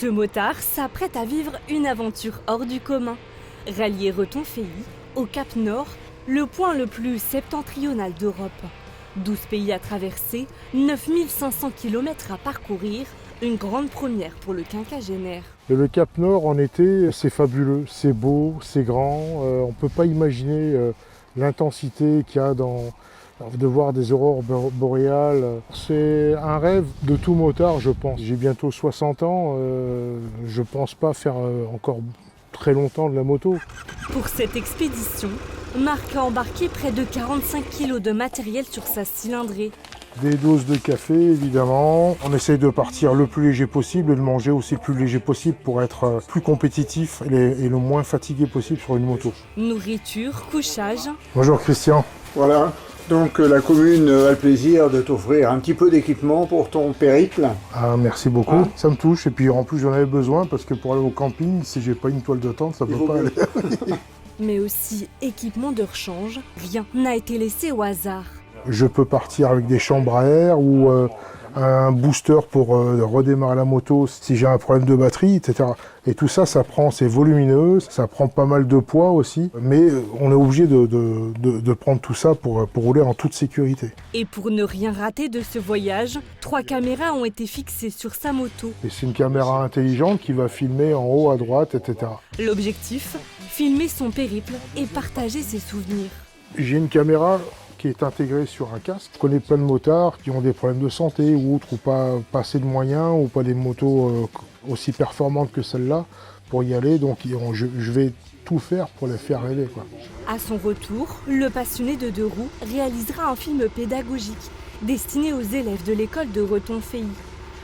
Ce motard s'apprête à vivre une aventure hors du commun. Rallier Retonfeilly, au Cap Nord, le point le plus septentrional d'Europe. 12 pays à traverser, 9500 km à parcourir, une grande première pour le quinquagénaire. Le Cap Nord en été, c'est fabuleux, c'est beau, c'est grand. On ne peut pas imaginer l'intensité qu'il y a de voir des aurores boréales. C'est un rêve de tout motard, je pense. J'ai bientôt 60 ans, je ne pense pas faire encore très longtemps de la moto. Pour cette expédition, Marc a embarqué près de 45 kg de matériel sur sa cylindrée. Des doses de café, évidemment. On essaye de partir le plus léger possible et de manger aussi le plus léger possible pour être plus compétitif et le moins fatigué possible sur une moto. Nourriture, couchage. Bonjour Christian. Voilà, donc la commune a le plaisir de t'offrir un petit peu d'équipement pour ton périple. Ah, merci beaucoup, Ah. ça me touche. Et puis en plus j'en avais besoin parce que pour aller au camping, si j'ai pas une toile de tente, ça peut pas aller. Mais aussi équipement de rechange. Rien n'a été laissé au hasard. Je peux partir avec des chambres à air ou un booster pour redémarrer la moto si j'ai un problème de batterie, etc. Et tout ça, c'est volumineux, ça prend pas mal de poids aussi, mais on est obligé de prendre tout ça pour rouler en toute sécurité. Et pour ne rien rater de ce voyage, 3 caméras ont été fixées sur sa moto. Et c'est une caméra intelligente qui va filmer en haut à droite, etc. L'objectif, filmer son périple et partager ses souvenirs. J'ai une caméra qui est intégrée sur un casque. Je connais plein de motards qui ont des problèmes de santé ou autres, ou pas assez de moyens, ou pas des motos aussi performantes que celle-là pour y aller. Donc je vais tout faire pour les faire rêver, quoi. À son retour, le passionné de deux roues réalisera un film pédagogique destiné aux élèves de l'école de Retonfeilly.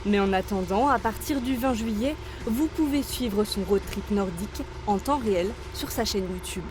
Mais en attendant, à partir du 20 juillet, vous pouvez suivre son road trip nordique en temps réel sur sa chaîne YouTube.